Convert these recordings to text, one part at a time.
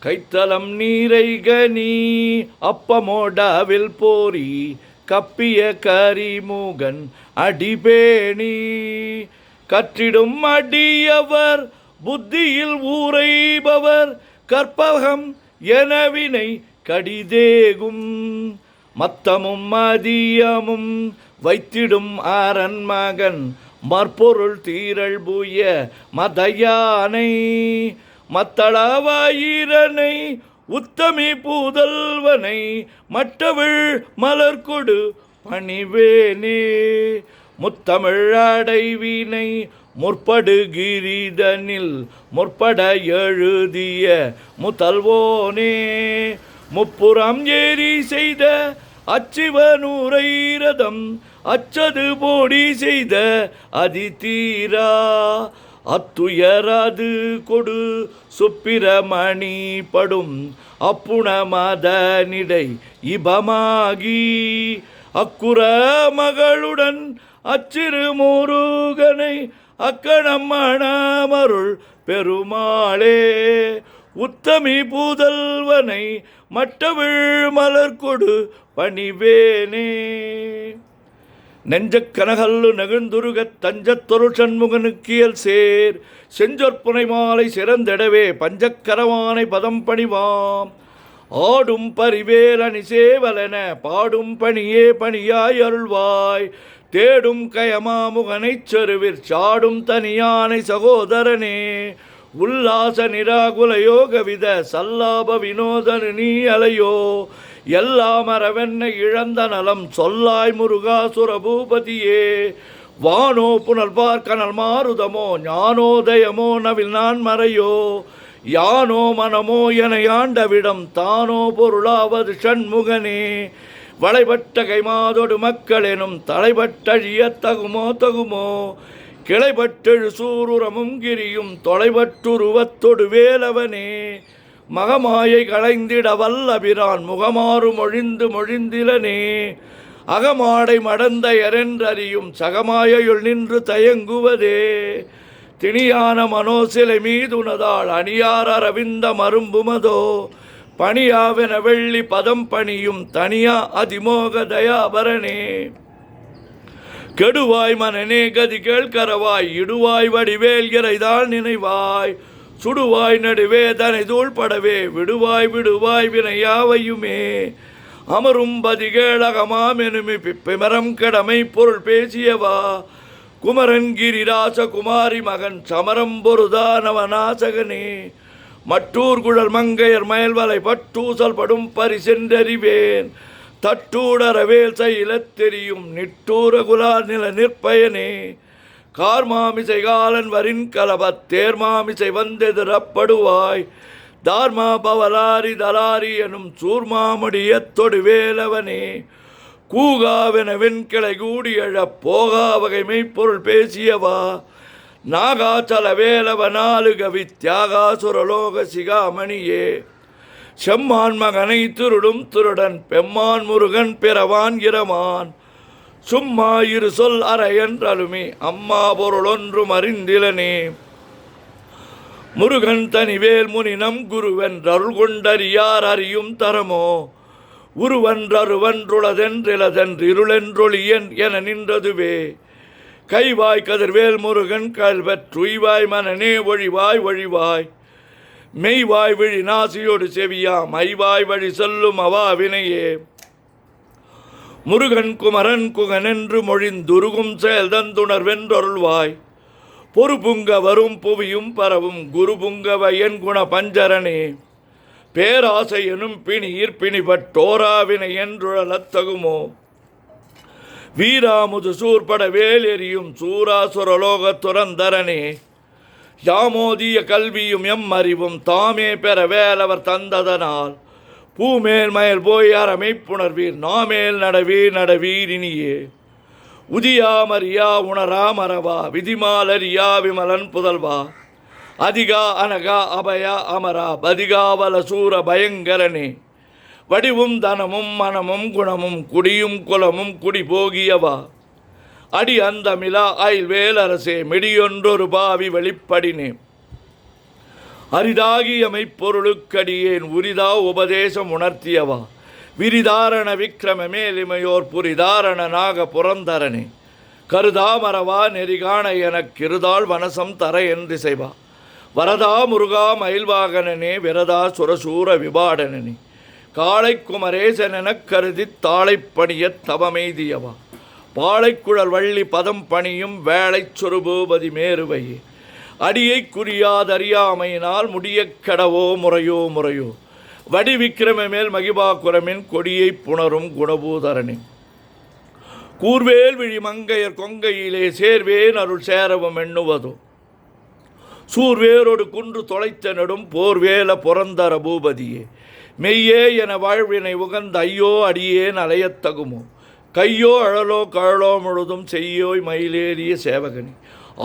கைத்தலம் நீரை கனி அப்பமோடாவில் போரி கப்பிய கரிமுகன் அடிபேணி கற்றிடும் அடியவர் புத்தியில் ஊரைபவர் கற்பகம் எனவினை கடிதேகும் மத்தமும் மதியமும் வைத்திடும் ஆரன் மகன் மற்பொருள் தீரல் புய மதயானை மத்தளவாயிரனை உத்தமி பூதல்வனை மற்றவள் மலர்கொடு பணிவேனே முத்தமிழ் அடைவினை முற்படுகிரிதனில் முற்பட எழுதிய முதல்வோனே முப்புறம் ஏறி செய்த அச்சிவனூரை ரதம் அச்சது போடி செய்த அதிதீரா அத்துயராது கொடு சுப்பிரமணி படும் அப்புண மதனிடை இபமாகி அக்குற மகளுடன் அச்சிறு முருகனை அக்கணம் மணமருள் பெருமாளே உத்தமி பூதல்வனை மட்டவிழ் மலர்கொடு பணிவேனே நெஞ்சக் கனகல்லு நெகிழ்ந்துருகத் தஞ்சத்தொரு சண்முகனுக்கியல் சேர் செஞ்சொற்புனை மாலை சிறந்தெடவே பஞ்சக்கரவானை பதம் பணிவாம் ஆடும் பரிவேல் அணி சேவலென பாடும் பணியே பணியாய் அருள்வாய் தேடும் கயமாமுகனைச் செருவிற் சாடும் தனியானை சகோதரனே உல்லாச நிராகுல யோகவித சல்லாப வினோதனு நீ அலையோ எல்லாம் அறவென்னை இழந்த நலம் சொல்லாய் முருகாசுர பூபதியே வானோ புனல் பார்க்கனல் மாருதமோ ஞானோதயமோ நவில் நான் மறையோ யானோ மனமோ என யாண்டவிடம் தானோ பொருளாவது ஷண்முகனே வளைபட்ட கைமாதொடு மக்களெனும் தலைபட்டழிய தகுமோ கிளைபட்டெழு சூருரமும் கிரியும் தொலைபட்டுருவத்தொடு வேலவனே மகமாயை களைந்திட வல்லபிரான் முகமாறு மொழிந்திலனே அகமாடை மடந்த எரென்றறியும் சகமாயுள் நின்று தயங்குவதே திணியான மனோசிலை மீதுனதால் அணியார் அரவிந்த மரும்புமதோ பணியாவென வெள்ளி பதம் பணியும் தனியா அதிமோக தயாபரணே கெடுவாய் மனநே கதி கேள்கரவாய் இடுவாய் வடிவேல் இறைதான் நினைவாய் சுடுவாய் நடுவே தனை தூள்படவே விடுவாய் வினையாவையுமே அமரும் பதிகேளகமாம் எனுமி பிப்பிமரம் கடமை பொருள் பேசியவா குமரன் கிரிராச குமாரி மகன் சமரம் பொருதானவநாசகனே மட்டூர் குழல் மங்கையர் மயல்வலை பட்டூசல் படும் பரிசென்றறிவேன் தட்டூடரவேல் செயலத் தெரியும் நிட்டூர குலார் நில நிற்பயனே கார்மாமிசை காலன் வரின் கலபத் தேர்மாமிசை வந்தெதிரப்படுவாய் தார்மா பவலாரி தலாரி எனும் சூர்மாமுடியத் தொடுவேலவனே கூகாவென வெண்கிளை கூடியழப் போகா வகைமை பொருள் பேசியவா நாகாச்சல வேலவ நாலு கவி தியாகாசுரலோக சிகாமணியே செம்மான் மகனை திருடும் திருடன் பெம்மான் முருகன் பிறவான் இரமான் சும்மா இரு சொல் அறையன்றலுமே அம்மா பொருளொன்றும் அறிந்திலனே முருகன் தனிவேல் முனினம் குருவென்றருள் கொண்டறியார் அறியும் தரமோ உருவன்றருவன்றுளதென்றிலதென்றிருளென்றொழியன் என நின்றதுவே கைவாய் கதிர்வேல் முருகன் கல்வற்றுய்வாய் மனநே ஒழிவாய் மெய்வாய் விழி நாசியோடு செவியாம் ஐவாய் வழி சொல்லும் அவாவினையே முருகன் குமரன் குகனென்று மொழிந்துருகும் செயல் தந்துணர்வென்றொருள்வாய் பொறுப்புங்க வரும் புவியும் பரவும் குரு புங்கவ என் குண பஞ்சரனே பேராசை எனும் பிணியிற் பிணிபட்டோராவினை என்றுழலத்தகுமோ வீராமுது சூர்பட வேல் எரியும் சூராசுரலோக துரந்தரனே யாமோதிய கல்வியும் எம் அறிவும் தாமே பெற வேலவர் தந்ததனால் பூமேல் மயல் போய் அறமைப்புணர்வீர் நாமேல் நடவீர் இனியே உதியாமரியா உணராமரவா விதிமாலரியா விமலன் புதல்வா அதிகா அனகா அபயா அமரா பதிகாவல சூர பயங்கரனே வடிவும் தனமும் மனமும் குணமும் குடியும் குலமும் குடி போகியவா அடி அந்தமிலா அயல்வேல் அரசே மெடியொன்றொரு பாவி வெளிப்படினே அரிதாகி அமைப்பொருளுக்கடியேன் உரிதா உபதேசம் உணர்த்தியவா விரிதாரண விக்ரம மேலிமையோர் புரிதாரண நாக புரந்தரனே கருதாமரவா நெறிகாண எனக் இருதாள் வனசம் தர என்றிசைவா வரதா முருகா மயில்வாகனனே விரதா சுரசூர விபாடனனே காளை குமரேசனெனக் கருதித் தாளைப்பணியத் தவமெய்தியவா பாளைக்குழல் வள்ளி பதம் பணியும் வேளைச் சொருபூபதி மேருவையே அடியை குறியாதறியாமையினால் முடியக் கடவோ முறையோ முறையோ வடி விக்கிரம மேல் மகிபா குரமின் கொடியை புணரும் குணபூதரனே கூர்வேல் விழி மங்கையர் கொங்கையிலே சேர்வேன் அருள் சேரவும் எண்ணுவதோ சூர்வேரோடு குன்று தொலைத்த நெடும் போர்வேல புரந்தர பூபதியே மெய்யே என வாழ்வினை உகந்த ஐயோ அடியேன் அலையத்தகுமோ கையோ அழலோ கழலோ முழுதும் செய்யோய் மயிலேறிய சேவகனி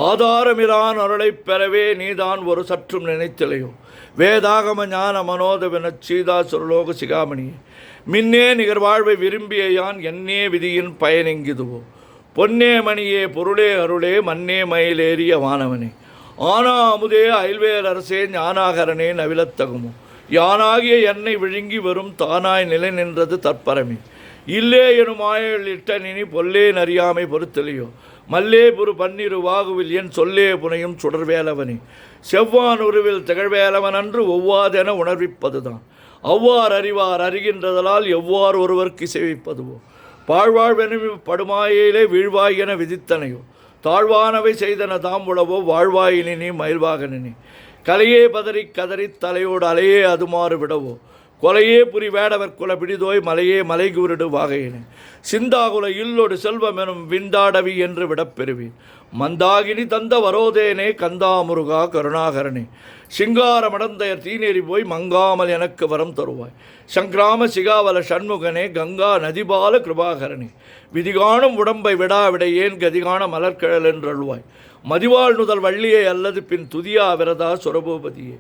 ஆதாரமிலான் அருளைப் பெறவே நீதான் ஒரு சற்றும் நினைத்திலையோ வேதாகம ஞான மனோதவெனச் சீதா சுரலோக சிகாமணியே மின்னே நிகர் வாழ்வை விரும்பிய யான் என்னே விதியின் பயனெங்கிதுவோ பொன்னே மணியே பொருளே அருளே மன்னே மயிலேறிய வானவனே ஆனா அமுதே அயல்வேல் அரசே ஞானாகரனே நவிலத்தகுமோ யானாகிய என்னை விழுங்கி வரும் தானாய் நிலை நின்றது தற்பரமே இல்லே எனும் ஆயல் இட்ட நினி பொல்லே நறியாமை பொறுத்தலையோ மல்லே புரு பன்னிரு வாகுவில் என் சொல்லே புனையும் சுடர்வேலவனே செவ்வான் உருவில் திகழ்வேலவன் அன்று ஒவ்வாதென உணர்விப்பதுதான் அவ்வாறு அறிவார் அறிகின்றதலால் எவ்வாறு ஒருவருக்கு இசைவிப்பதுவோ பாழ்வாழ்வெனும் படுமாயிலே வீழ்வாய் என விதித்தனையோ தாழ்வானவை செய்தன தாம் உளவோ வாழ்வாயினி மயில்வாகனே கலையே பதறி கதறி தலையோடு அலையே அதுமாறு விடவோ கொலையே புரி வேடவர் குல பிடிதோய் மலையே மலை குருடு வாகையினே சிந்தாகுல இல்லொடு செல்வம் எனும் விந்தாடவி என்று விடப்பெறுவேன் மந்தாகினி தந்த வரோதேனே கந்தாமுருகா கருணாகரனே சிங்கார மடந்தையர் தீநேறி போய் மங்காமல் எனக்கு வரம் தருவாய் சங்கிராம சிகாவல சண்முகனே கங்கா நதிபால கிருபாகரனே விதிகாணும் உடம்பை விடாவிடையேன் கதிகான மலர்கிழல் என்றருள்வாய் மதிவாள் நுதல் வள்ளியை அல்லது பின் துதியா விரதா சுரபூபதியே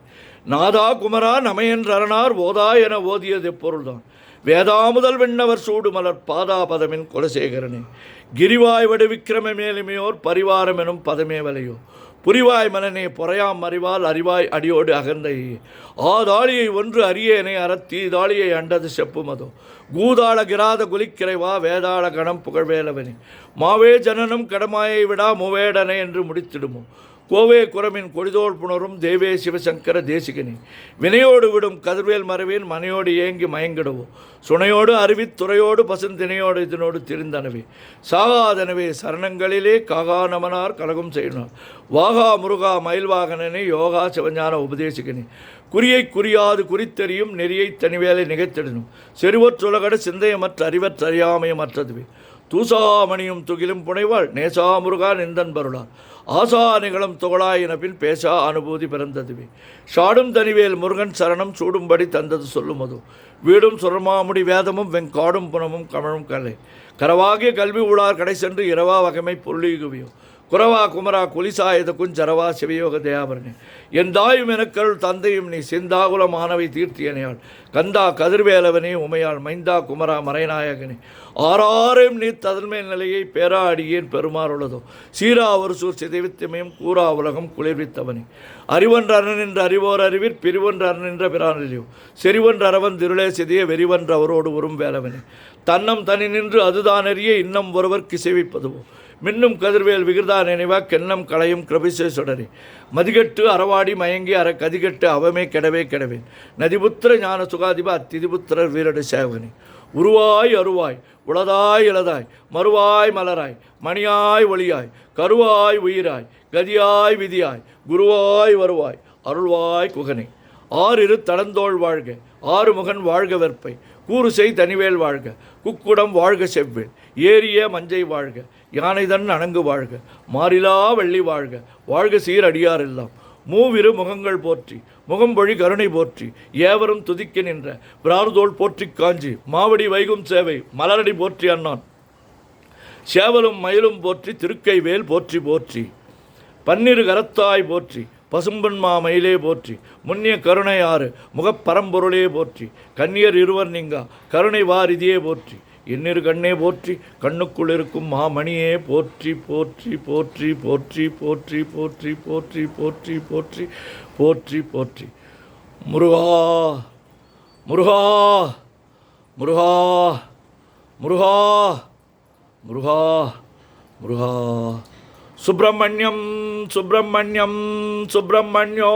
நாதா குமரா நமையன்றரணார் ஓதா என ஓதியது எப்பொருள்தான் வேதாமுதல் விண்ணவர் சூடுமலர் பாதாபதமின் குலசேகரனே கிரிவாய் வடு விக்கிரம மேலுமையோர் பரிவாரம் எனும் பதமே வலையோ புரிவாய் மனனே பொறையாம் அறிவால் அறிவாய் அடியோடு அகந்தையே ஆதாளியை ஒன்று அரியேனை அறத்தீதாளியை அண்டது செப்புமதோ கூதாள கிராத குலிக்கிறைவா வேதாள கணம் புகழ்வேலவனே மாவே ஜனனம் கடமாயை விடா முவேடனை என்று முடித்திடுமோ கோவே குரமின் கொடிதோள் புணரும் தேவே சிவசங்கர தேசிகனே வினையோடு விடும் கதிர்வேல் மறைவேன் மனையோடு ஏங்கி மயங்கிடவோ சுனையோடு அறிவித் துறையோடு பசுந்தினையோடு இதனோடு திரிந்தனவே சாகாதனவே சரணங்களிலே காகா நமனார் கலகம் செய்யினார் வாகா முருகா மயில்வாகனனே யோகா சிவஞான உபதேசிகனே குறியை குறியாது குறித்தெறியும் நெறியை தனிவேலை நிகழ்த்திடணும் செருவற்றுலகட சிந்தையமற்ற அறிவற்றறியாமையமற்றதுவே தூசாமணியும் துகிலும் புனைவாள் நேசா முருகா நிந்தன் பருளார் ஆசா நிகழும் துகளாயின பின் பேசா அனுபூதி பிறந்ததுவே ஷாடும் தனிவேல் முருகன் சரணம் சூடும்படி தந்தது சொல்லுமது வீடும் சுரமாமுடி வேதமும் வெங்காடும் புனமும் கமழும் கலை கரவாகிய கல்வி உளார் கடை சென்று இரவா வகைமை பொருளீகுவியோ குரவா குமரா குலிசாயுத குஞ்சரவா சிவயோக தயாபரணே என் தாயும் எனக்கருள் தந்தையும் நீ சிந்தாகுல மாணவை தீர்த்தியனையாள் கந்தா கதிர்வேலவனே உமையாள் மைந்தா குமரா மறைநாயகனே ஆறாரையும் நீ ததன்மேல் நிலையை பேரா அடியேன் பெருமாறுள்ளதோ சீரா ஒரு சூர் சிதைவித்தமையும் கூறா உலகம் குளிர்வித்தவனே அறிவன்ற அரண் என்று அறிவோர் அறிவிற் பிரிவொன்ற அரண் என்ற பிரானிலையோ செறிவன்ற அரவன் திருளே சிதைய வெறிவன்ற அவரோடு உறும் வேலவனே தன்னம் தனி நின்று அதுதான் அறிய இன்னம் ஒருவர் கிசைவிப்பதுவோ மின்னும் கதிர்வேல் விகிர்தா நினைவா கென்னம் களையும் கிருபிசே சுடரே மதிகட்டு அறவாடி மயங்கி அற கதிகட்டு அவமே கெடவே கெடவேன் நதிபுத்திர ஞான சுகாதிப அத்திதிபுத்திரர் வீரடு சேவகனே உருவாய் அருவாய் உளதாய் இளதாய் மறுவாய் மலராய் மணியாய் ஒளியாய் கருவாய் உயிராய் கதியாய் விதியாய் குருவாய் வருவாய் அருள்வாய் குகனே ஆறிரு தடந்தோள் வாழ்க ஆறு முகன் வாழ்க வெற்பை கூறுசெய் தனிவேல் வாழ்க குக்குடம் வாழ்க செவ்வேல் ஏரிய மஞ்சை வாழ்க யானைதன் அணங்கு வாழ்க மாறிலா வெள்ளி வாழ்க வாழ்க சீரடியார் எல்லாம் மூவிரு முகங்கள் போற்றி முகம்பொழி கருணை போற்றி ஏவரும் துதிக்க நின்ற பிரார்தோள் போற்றி காஞ்சி மாவடி வைகும் சேவை மலரடி போற்றி அண்ணான் சேவலும் மயிலும் போற்றி திருக்கை வேல் போற்றி போற்றி பன்னிரு கரத்தாய் போற்றி பசும்பன்மா மயிலே போற்றி முன்னிய கருணை ஆறு முகப்பரம்பொருளே போற்றி கன்னியர் இருவர் நீங்கா கருணை வாரிதியே போற்றி என்னிரு கண்ணே போற்றி, கண்ணுக்குள் இருக்கும் மாமணியே போற்றி போற்றி போற்றி போற்றி போற்றி போற்றி போற்றி போற்றி போற்றி போற்றி போற்றி. முருகா முருகா முருகா முருகா முருகா முருகா. சுப்பிரமணியம் சுப்பிரமணியம் சுப்பிரமணியோ.